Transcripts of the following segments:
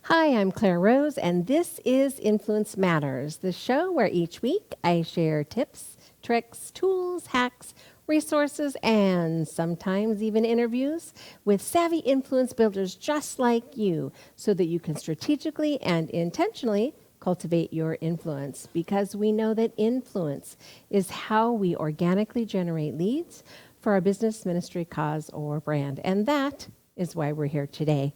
Hi, I'm Clara Rose, and this is Influence Matters, the show where each week I share tips, tricks, tools, hacks, resources, and sometimes even interviews with savvy influence builders just like you so that you can strategically and intentionally cultivate your influence, because we know that influence is how we organically generate leads for our business, ministry, cause, or brand. And that is why we're here today.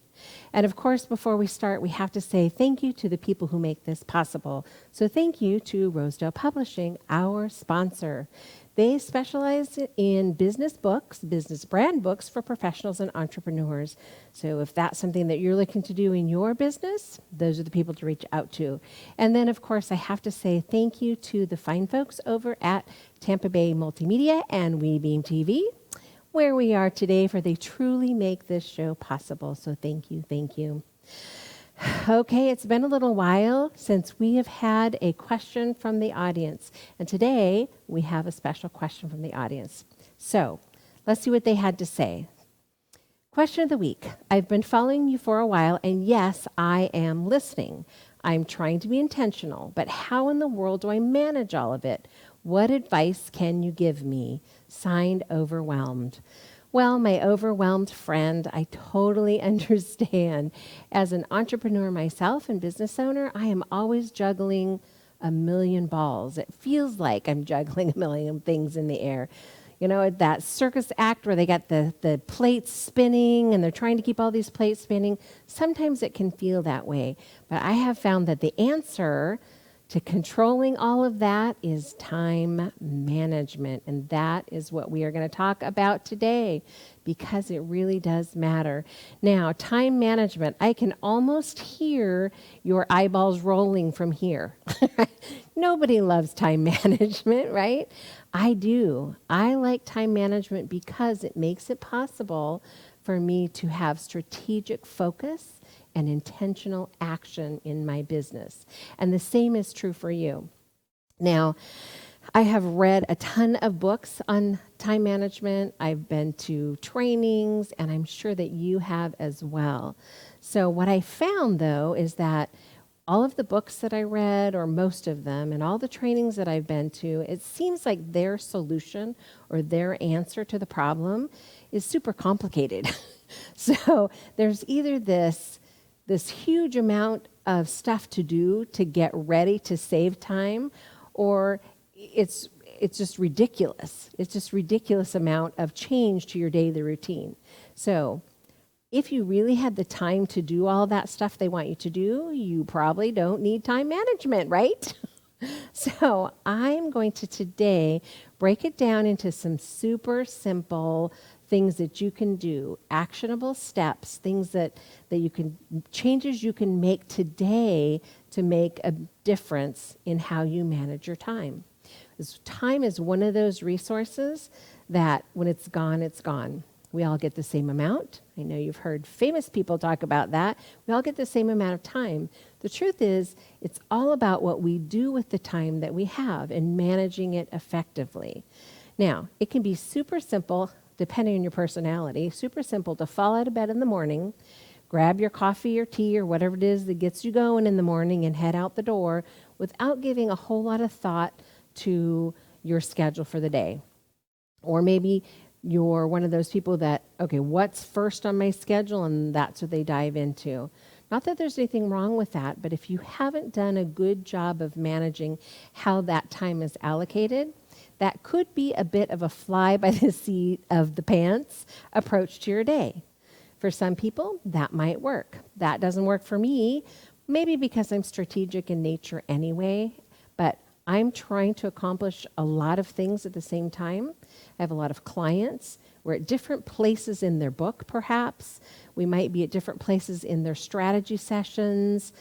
And of course, before we start, we have to say thank you to the people who make this possible. So thank you to Rosedale Publishing, our sponsor. They specialize in business books, business brand books for professionals and entrepreneurs. So if that's something that you're looking to do in your business, those are the people to reach out to. And then, of course, I have to say thank you to the fine folks over at Tampa Bay Multimedia and WeBeam TV, where we are today, for they truly make this show possible. So thank you, thank you. Okay, it's been a little while since we have had a question from the audience. And today we have a special question from the audience. So let's see what they had to say. Question of the week. I've been following you for a while, and yes, I am listening. I'm trying to be intentional, but how in the world do I manage all of it? What advice can you give me? Signed, Overwhelmed. Well, my overwhelmed friend, I totally understand. As an entrepreneur myself and business owner, I am always juggling a million balls. It feels like I'm juggling a million things in the air. You know, that circus act where they got the plates spinning and they're trying to keep all these plates spinning. Sometimes it can feel that way. But I have found that the answer to controlling all of that is time management. And that is what we are going to talk about today, because it really does matter. Now, time management, I can almost hear your eyeballs rolling from here. Nobody loves time management, right? I do. I like time management because it makes it possible for me to have strategic focus and intentional action in my business. And the same is true for you. Now, I have read a ton of books on time management. I've been to trainings, and I'm sure that you have as well. So what I found, though, is that all of the books that I read, or most of them, and all the trainings that I've been to, it seems like their solution or their answer to the problem is super complicated. So there's either this huge amount of stuff to do to get ready to save time, or it's just ridiculous. It's just ridiculous amount of change to your daily routine. So if you really had the time to do all that stuff they want you to do, you probably don't need time management, right? So I'm going to today break it down into some super simple things that you can do, actionable steps, things that you can, changes you can make today to make a difference in how you manage your time. Because time is one of those resources that when it's gone, it's gone. We all get the same amount. I know you've heard famous people talk about that. We all get the same amount of time. The truth is, it's all about what we do with the time that we have and managing it effectively. Now, it can be super simple, depending on your personality, super simple to fall out of bed in the morning, grab your coffee or tea or whatever it is that gets you going in the morning and head out the door without giving a whole lot of thought to your schedule for the day. Or maybe you're one of those people that, okay, what's first on my schedule? And that's what they dive into. Not that there's anything wrong with that, but if you haven't done a good job of managing how that time is allocated, That could be a bit of a fly by the seat of the pants approach to your day. For some people, that might work. That doesn't work for me, maybe because I'm strategic in nature anyway, but I'm trying to accomplish a lot of things at the same time. I have a lot of clients. We're at different places in their book, perhaps. We might be at different places in their strategy sessions.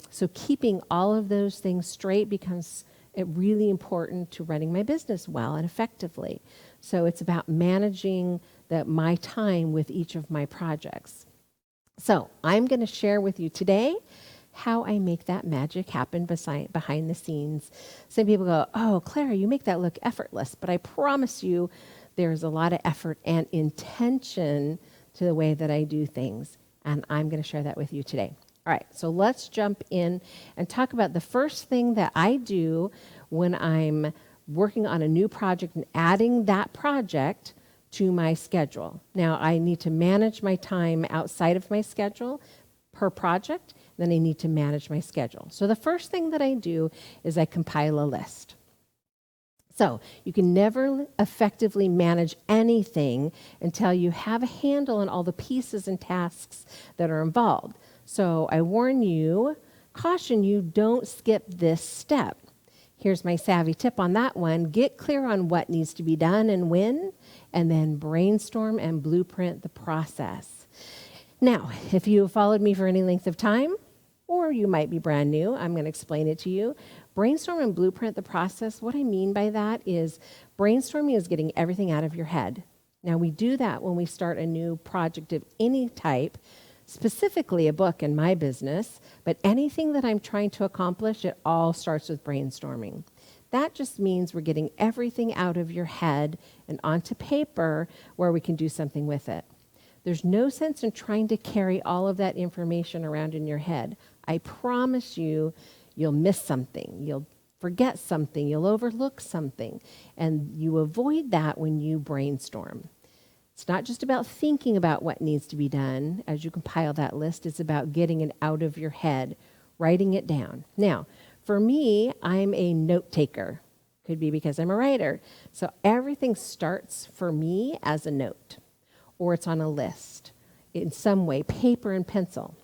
So keeping all of those things straight becomes really important to running my business well and effectively. So it's about managing my time with each of my projects. So I'm going to share with you today how I make that magic happen behind the scenes. Some people go, oh, Clara, you make that look effortless, but I promise you there's a lot of effort and intention to the way that I do things, and I'm going to share that with you today. All right, so let's jump in and talk about the first thing that I do when I'm working on a new project and adding that project to my schedule. Now, I need to manage my time outside of my schedule per project, then I need to manage my schedule. So the first thing that I do is I compile a list. So you can never effectively manage anything until you have a handle on all the pieces and tasks that are involved. So I warn you, caution you, don't skip this step. Here's my savvy tip on that one. Get clear on what needs to be done and when, and then brainstorm and blueprint the process. Now, if you have followed me for any length of time, or you might be brand new, I'm going to explain it to you. Brainstorm and blueprint the process. What I mean by that is brainstorming is getting everything out of your head. Now, we do that when we start a new project of any type, specifically a book in my business, but anything that I'm trying to accomplish, it all starts with brainstorming. That just means we're getting everything out of your head and onto paper where we can do something with it. There's no sense in trying to carry all of that information around in your head. I promise you, you'll miss something. You'll forget something. You'll overlook something. And you avoid that when you brainstorm. It's not just about thinking about what needs to be done as you compile that list. It's about getting it out of your head, writing it down. Now, for me, I'm a note taker. Could be because I'm a writer. So everything starts for me as a note, or it's on a list in some way, paper and pencil.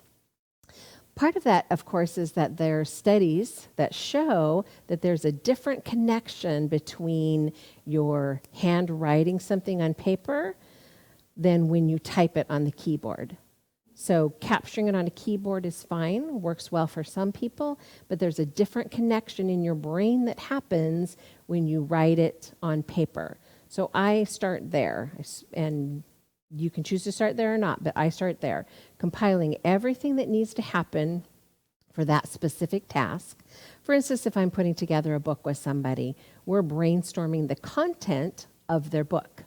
Part of that, of course, is that there are studies that show that there's a different connection between your handwriting something on paper than when you type it on the keyboard. So capturing it on a keyboard is fine, works well for some people, but there's a different connection in your brain that happens when you write it on paper. So I start there, and you can choose to start there or not, but I start there, compiling everything that needs to happen for that specific task. For instance, if I'm putting together a book with somebody, we're brainstorming the content of their book.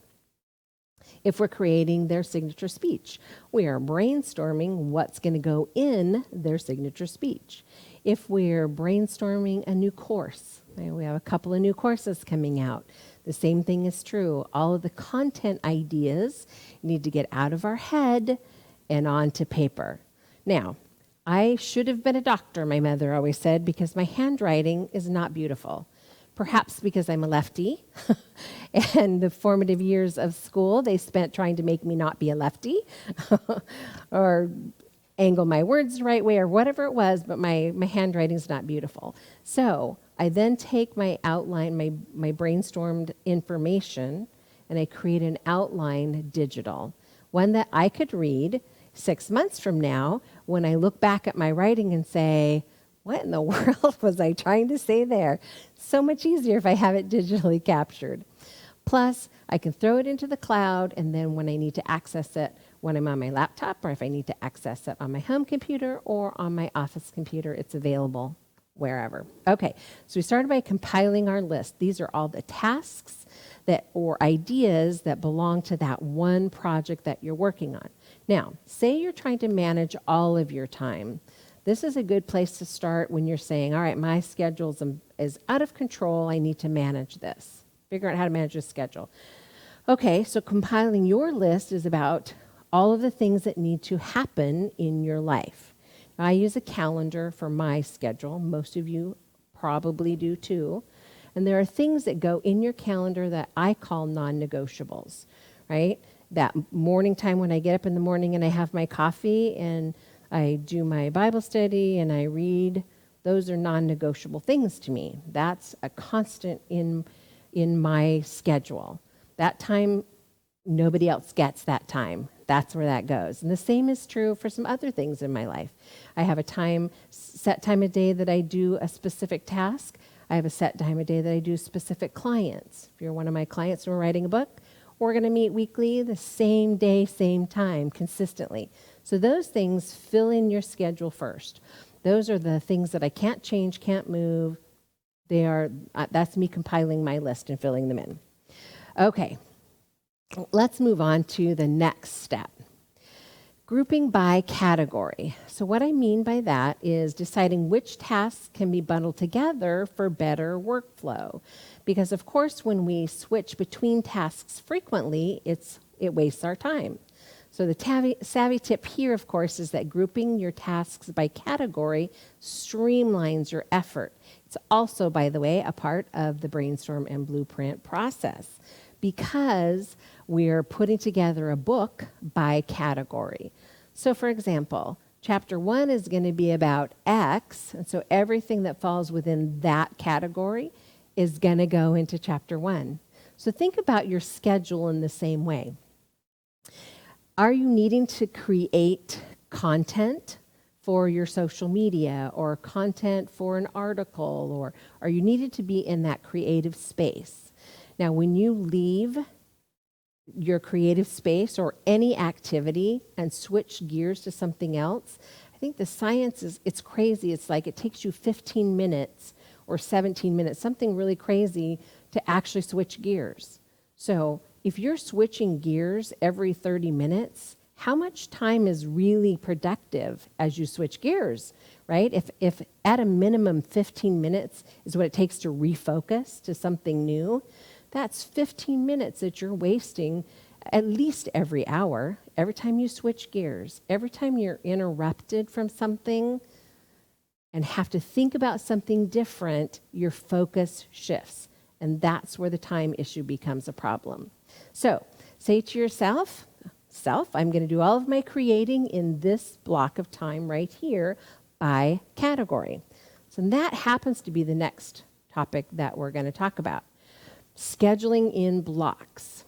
If we're creating their signature speech, we are brainstorming what's going to go in their signature speech. If we're brainstorming a new course, we have a couple of new courses coming out. The same thing is true. All of the content ideas need to get out of our head and onto paper. Now, I should have been a doctor, my mother always said, because my handwriting is not beautiful. Perhaps because I'm a lefty, and the formative years of school they spent trying to make me not be a lefty, or angle my words the right way, or whatever it was, but my handwriting's not beautiful. So I then take my outline, my brainstormed information, and I create an outline digital, one that I could read 6 months from now when I look back at my writing and say, what in the world was I trying to say there? So much easier if I have it digitally captured. Plus, I can throw it into the cloud, and then when I need to access it when I'm on my laptop, or if I need to access it on my home computer or on my office computer, it's available wherever. Okay, so we started by compiling our list. These are all the tasks or ideas that belong to that one project that you're working on. Now, say you're trying to manage all of your time. This is a good place to start when you're saying, all right, my schedule is out of control. I need to manage this. Figure out how to manage your schedule. Okay, so compiling your list is about all of the things that need to happen in your life. Now, I use a calendar for my schedule. Most of you probably do too. And there are things that go in your calendar that I call non-negotiables, right? That morning time when I get up in the morning and I have my coffee and I do my Bible study and I read, those are non-negotiable things to me. That's a constant in my schedule. That time, nobody else gets that time. That's where that goes. And the same is true for some other things in my life. I have a set time of day that I do a specific task. I have a set time of day that I do specific clients. If you're one of my clients and we're writing a book, we're going to meet weekly, the same day, same time, consistently. So those things fill in your schedule first. Those are the things that I can't change, can't move. That's me compiling my list and filling them in. Okay, let's move on to the next step. Grouping by category. So what I mean by that is deciding which tasks can be bundled together for better workflow. Because of course, when we switch between tasks frequently, it wastes our time. So the savvy tip here, of course, is that grouping your tasks by category streamlines your effort. It's also, by the way, a part of the brainstorm and blueprint process because we're putting together a book by category. So for example, chapter 1 is going to be about X, and so everything that falls within that category is going to go into chapter 1. So think about your schedule in the same way. Are you needing to create content for your social media or content for an article, or are you needed to be in that creative space? Now, when you leave your creative space or any activity and switch gears to something else, I think the science it's crazy. It's like it takes you 15 minutes or 17 minutes, something really crazy to actually switch gears. So if you're switching gears every 30 minutes, how much time is really productive as you switch gears, right? If at a minimum 15 minutes is what it takes to refocus to something new, that's 15 minutes that you're wasting at least every hour, every time you switch gears, every time you're interrupted from something and have to think about something different, your focus shifts. And that's where the time issue becomes a problem. So say to yourself, I'm going to do all of my creating in this block of time right here by category. So that happens to be the next topic that we're going to talk about. Scheduling in blocks,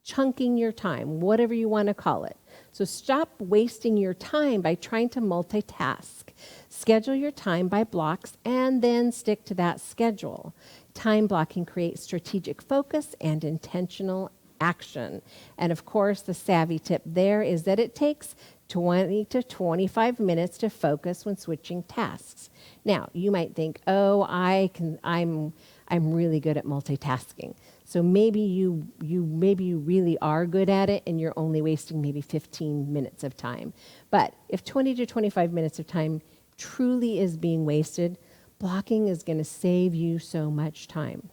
chunking your time, whatever you want to call it. So stop wasting your time by trying to multitask. Schedule your time by blocks and then stick to that schedule. Time blocking creates strategic focus and intentional action. And of course, the savvy tip there is that it takes 20 to 25 minutes to focus when switching tasks. Now, you might think, I'm really good at multitasking. So maybe you really are good at it and you're only wasting maybe 15 minutes of time. But if 20 to 25 minutes of time truly is being wasted, blocking is going to save you so much time.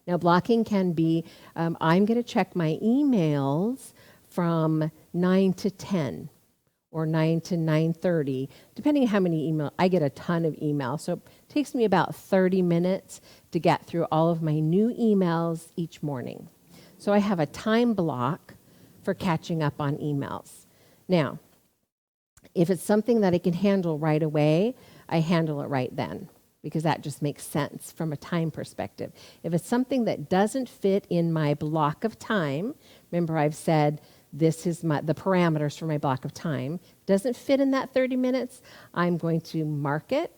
Now, blocking can be, I'm going to check my emails from 9 to 10 or 9 to 9:30, depending on how many emails. I get a ton of emails, so it takes me about 30 minutes to get through all of my new emails each morning. So I have a time block for catching up on emails. Now, if it's something that I can handle right away, I handle it right then, because that just makes sense from a time perspective. If it's something that doesn't fit in my block of time, remember I've said this is the parameters for my block of time, doesn't fit in that 30 minutes, I'm going to mark it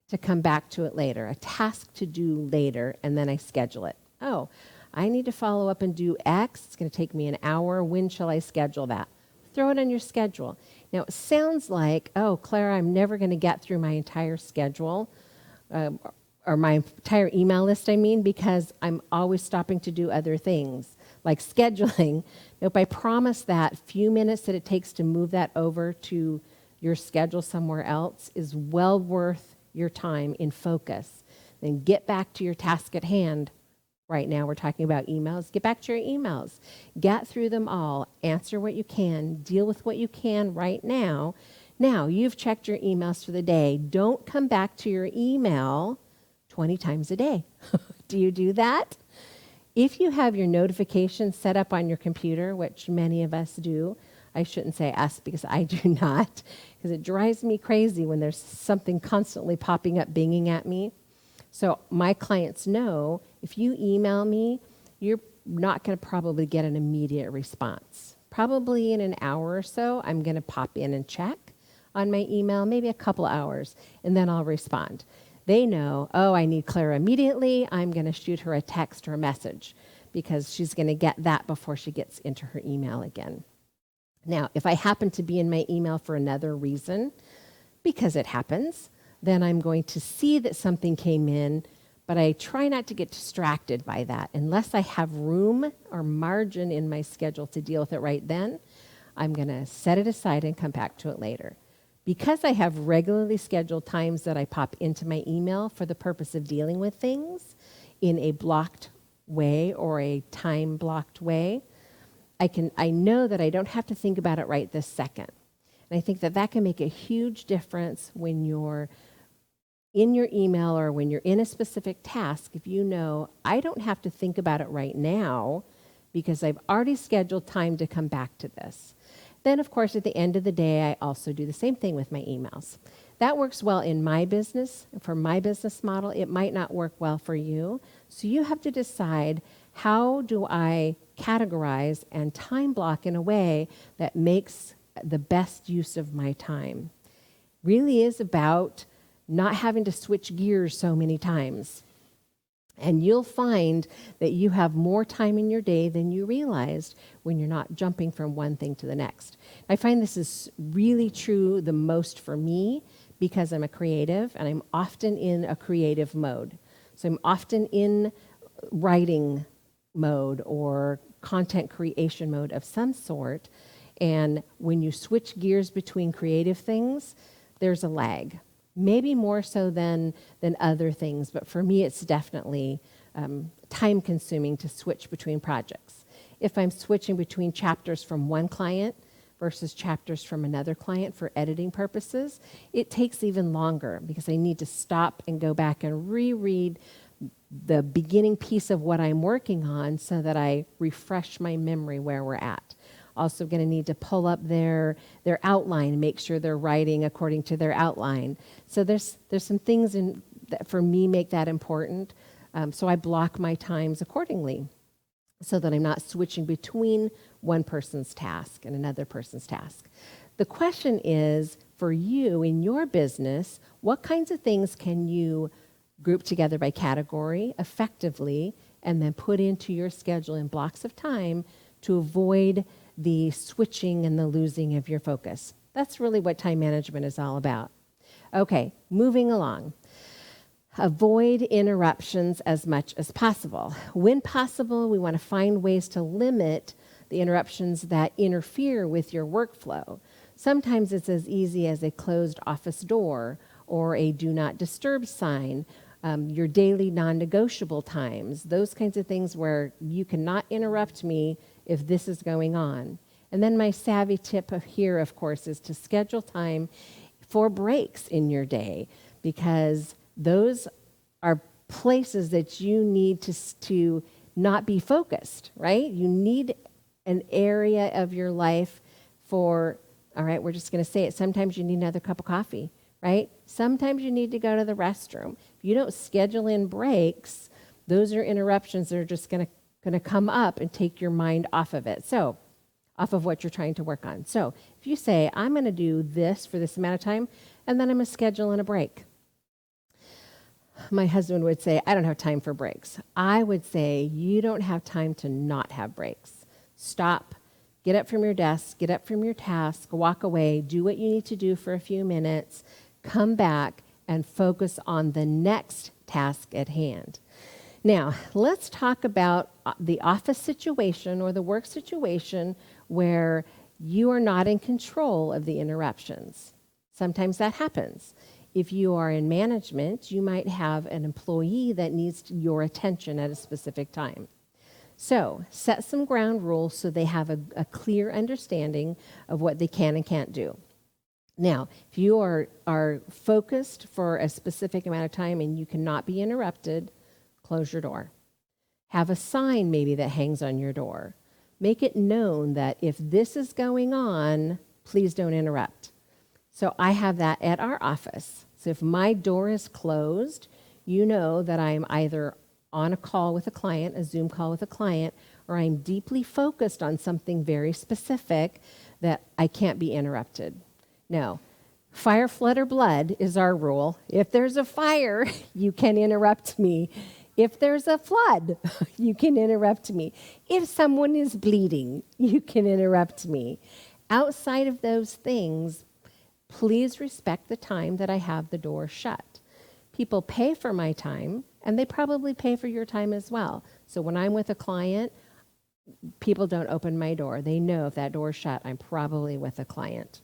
to come back to it later, a task to do later, and then I schedule it. Oh, I need to follow up and do X. It's going to take me an hour. When shall I schedule that? Throw it on your schedule. Now, it sounds like, oh, Clara, I'm never going to get through my entire schedule, or my entire email list, because I'm always stopping to do other things, like scheduling. Nope, I promise that few minutes that it takes to move that over to your schedule somewhere else is well worth your time in focus. Then get back to your task at hand. Right now we're talking about emails. Get back to your emails. Get through them all. Answer what you can. Deal with what you can right now. Now, you've checked your emails for the day. Don't come back to your email 20 times a day. Do you do that? If you have your notifications set up on your computer, which many of us do, I shouldn't say us because I do not, because it drives me crazy when there's something constantly popping up, binging at me. So my clients know if you email me, you're not going to probably get an immediate response. Probably in an hour or so, I'm going to pop in and check on my email, maybe a couple hours, and then I'll respond. They know, oh, I need Clara immediately. I'm going to shoot her a text or a message because she's going to get that before she gets into her email again. Now, if I happen to be in my email for another reason, because it happens, then I'm going to see that something came in, but I try not to get distracted by that. Unless I have room or margin in my schedule to deal with it right then, I'm going to set it aside and come back to it later. Because I have regularly scheduled times that I pop into my email for the purpose of dealing with things in a blocked way or a time-blocked way, I know that I don't have to think about it right this second. And I think that that can make a huge difference when you're in your email or when you're in a specific task. If you know, I don't have to think about it right now because I've already scheduled time to come back to this. Then, of course, at the end of the day, I also do the same thing with my emails. That works well in my business. For my business model, it might not work well for you. So you have to decide, how do I categorize and time block in a way that makes the best use of my time? Really is about not having to switch gears so many times. And you'll find that you have more time in your day than you realized when you're not jumping from one thing to the next. I find this is really true the most for me because I'm a creative and I'm often in a creative mode. So I'm often in writing mode or content creation mode of some sort. And when you switch gears between creative things, there's a lag. Maybe more so than other things, but for me it's definitely time-consuming to switch between projects. If I'm switching between chapters from one client versus chapters from another client for editing purposes, it takes even longer because I need to stop and go back and reread the beginning piece of what I'm working on so that I refresh my memory where we're at. Also going to need to pull up their outline and make sure they're writing according to their outline. So there's some things that for me make that important. So I block my times accordingly so that I'm not switching between one person's task and another person's task. The question is, for you in your business, what kinds of things can you group together by category effectively and then put into your schedule in blocks of time to avoid the switching and the losing of your focus? That's really what time management is all about. Okay, moving along. Avoid interruptions as much as possible. When possible, we want to find ways to limit the interruptions that interfere with your workflow. Sometimes it's as easy as a closed office door or a do not disturb sign, your daily non-negotiable times, those kinds of things where you cannot interrupt me if this is going on. And then my savvy tip here, of course, is to schedule time for breaks in your day, because those are places that you need to not be focused, right? You need an area of your life for, all right, we're just going to say it, sometimes you need another cup of coffee, right? Sometimes you need to go to the restroom. If you don't schedule in breaks, those are interruptions that are just going to come up and take your mind off of it. So, off of what you're trying to work on. So, if you say, I'm going to do this for this amount of time, and then I'm going to schedule in a break. My husband would say, I don't have time for breaks. I would say, you don't have time to not have breaks. Stop, get up from your desk, get up from your task, walk away, do what you need to do for a few minutes, come back, and focus on the next task at hand. Now, let's talk about the office situation or the work situation where you are not in control of the interruptions. Sometimes that happens. If you are in management, you might have an employee that needs your attention at a specific time. So, set some ground rules so they have a clear understanding of what they can and can't do. Now, if you are focused for a specific amount of time and you cannot be interrupted, close your door. Have a sign maybe that hangs on your door. Make it known that if this is going on, please don't interrupt. So I have that at our office. So if my door is closed, you know that I'm either on a call with a client, a Zoom call with a client, or I'm deeply focused on something very specific that I can't be interrupted. No. Fire, flood, or blood is our rule. If there's a fire, you can interrupt me. If there's a flood, you can interrupt me. If someone is bleeding, you can interrupt me. Outside of those things, please respect the time that I have the door shut. People pay for my time, and they probably pay for your time as well. So when I'm with a client, people don't open my door. They know if that door is shut, I'm probably with a client.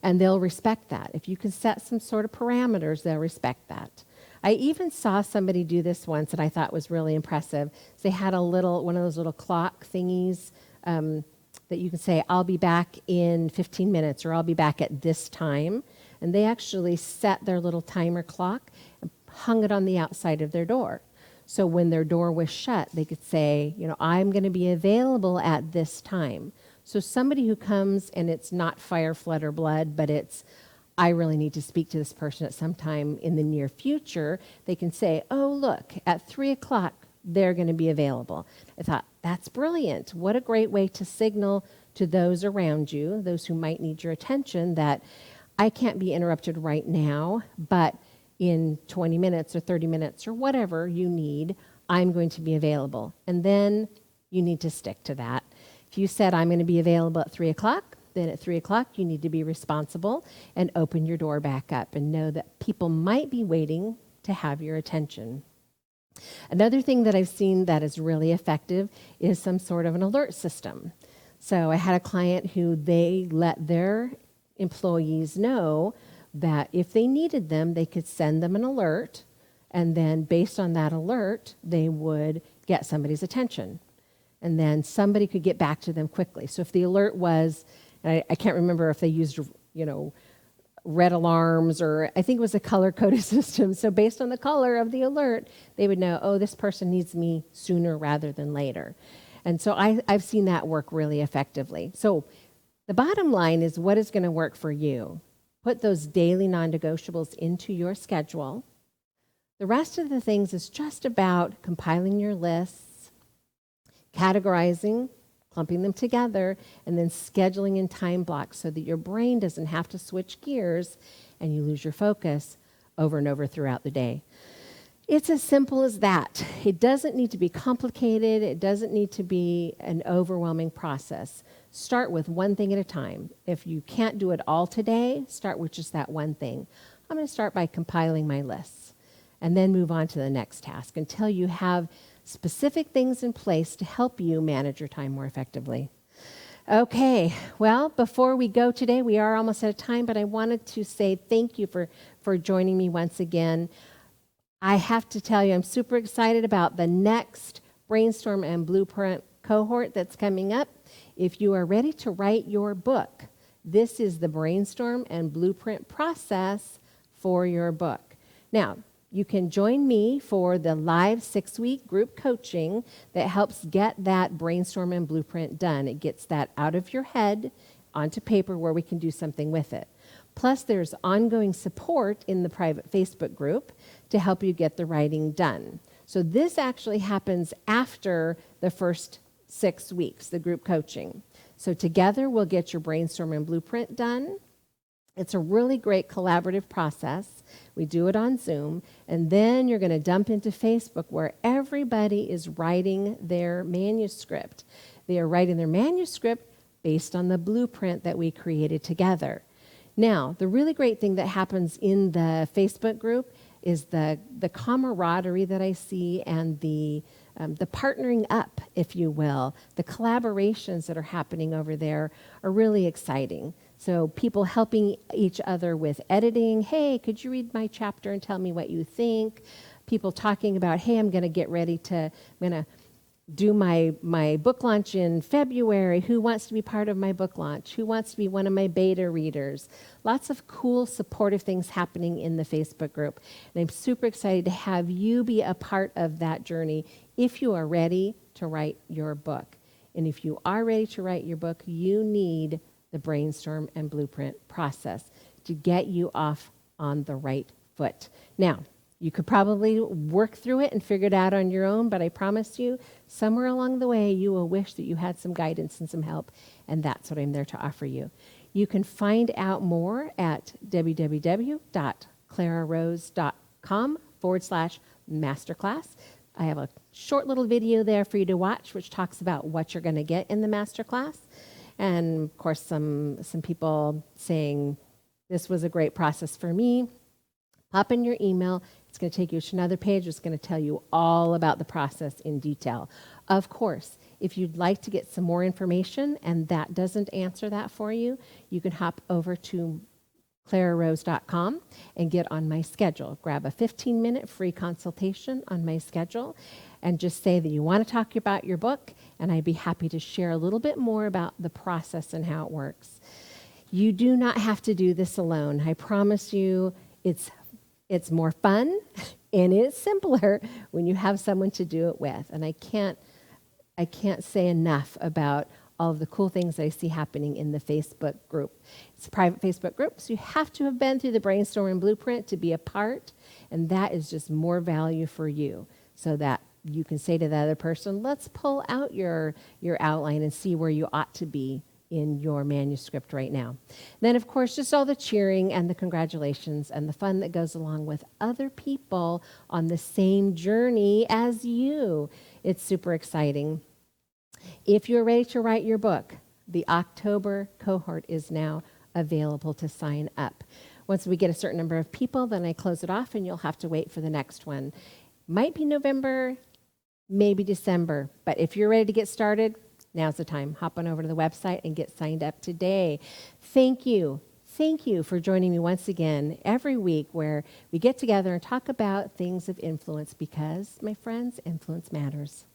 And they'll respect that. If you can set some sort of parameters, they'll respect that. I even saw somebody do this once that I thought was really impressive. They had one of those little clock thingies that you can say, I'll be back in 15 minutes, or I'll be back at this time. And they actually set their little timer clock and hung it on the outside of their door. So when their door was shut, they could say, I'm going to be available at this time. So somebody who comes and it's not fire, flood, or blood, but it's, I really need to speak to this person at some time in the near future, they can say, oh, look, at 3 o'clock, they're going to be available. I thought, that's brilliant. What a great way to signal to those around you, those who might need your attention, that I can't be interrupted right now, but in 20 minutes or 30 minutes or whatever you need, I'm going to be available. And then you need to stick to that. If you said, I'm going to be available at 3 o'clock, then at 3 o'clock, you need to be responsible and open your door back up and know that people might be waiting to have your attention. Another thing that I've seen that is really effective is some sort of an alert system. So I had a client who they let their employees know that if they needed them, they could send them an alert, and then based on that alert, they would get somebody's attention. And then somebody could get back to them quickly. So if the alert was, and I can't remember if they used, red alarms, or I think it was a color-coded system. So based on the color of the alert, they would know, oh, this person needs me sooner rather than later. And so I've seen that work really effectively. So the bottom line is, what is going to work for you? Put those daily non-negotiables into your schedule. The rest of the things is just about compiling your lists, categorizing, clumping them together, and then scheduling in time blocks so that your brain doesn't have to switch gears and you lose your focus over and over throughout the day. It's as simple as that. It doesn't need to be complicated. It doesn't need to be an overwhelming process. Start with one thing at a time. If you can't do it all today, start with just that one thing. I'm going to start by compiling my lists and then move on to the next task until you have specific things in place to help you manage your time more effectively. Okay, well, before we go today, we are almost out of time, but I wanted to say thank you for joining me once again. I have to tell you, I'm super excited about the next Brainstorm and Blueprint cohort that's coming up. If you are ready to write your book, this is the Brainstorm and Blueprint process for your book. Now, you can join me for the live 6-week group coaching that helps get that brainstorm and blueprint done. It gets that out of your head onto paper where we can do something with it. Plus, there's ongoing support in the private Facebook group to help you get the writing done. So this actually happens after the first 6 weeks, the group coaching. So together, we'll get your brainstorm and blueprint done. It's a really great collaborative process. We do it on Zoom, and then you're going to dump into Facebook where everybody is writing their manuscript. They are writing their manuscript based on the blueprint that we created together. Now, the really great thing that happens in the Facebook group is the camaraderie that I see and the partnering up, if you will. The collaborations that are happening over there are really exciting. So people helping each other with editing. Hey, could you read my chapter and tell me what you think? People talking about, hey, I'm going to do my book launch in February. Who wants to be part of my book launch? Who wants to be one of my beta readers? Lots of cool, supportive things happening in the Facebook group. And I'm super excited to have you be a part of that journey if you are ready to write your book. And if you are ready to write your book, you need the brainstorm and blueprint process to get you off on the right foot. Now, you could probably work through it and figure it out on your own, but I promise you, somewhere along the way, you will wish that you had some guidance and some help, and that's what I'm there to offer you. You can find out more at www.clararose.com/masterclass. I have a short little video there for you to watch, which talks about what you're going to get in the masterclass. And of course, some people saying, this was a great process for me. Pop in your email. It's going to take you to another page. It's going to tell you all about the process in detail. Of course, if you'd like to get some more information and that doesn't answer that for you, you can hop over to clararose.com and get on my schedule. Grab a 15-minute free consultation on my schedule and just say that you want to talk about your book, and I'd be happy to share a little bit more about the process and how it works. You do not have to do this alone. I promise you it's more fun and it's simpler when you have someone to do it with. And I can't say enough about all of the cool things that I see happening in the Facebook group. It's a private Facebook group, so you have to have been through the brainstorm and blueprint to be a part, and that is just more value for you, so that you can say to the other person, let's pull out your outline and see where you ought to be in your manuscript right now. Then, of course, just all the cheering and the congratulations and the fun that goes along with other people on the same journey as you. It's super exciting. If you're ready to write your book, the October cohort is now available to sign up. Once we get a certain number of people, then I close it off and you'll have to wait for the next one. Might be November, maybe December, but if you're ready to get started, now's the time. Hop on over to the website and get signed up today. Thank you. Thank you for joining me once again every week where we get together and talk about things of influence because, my friends, influence matters.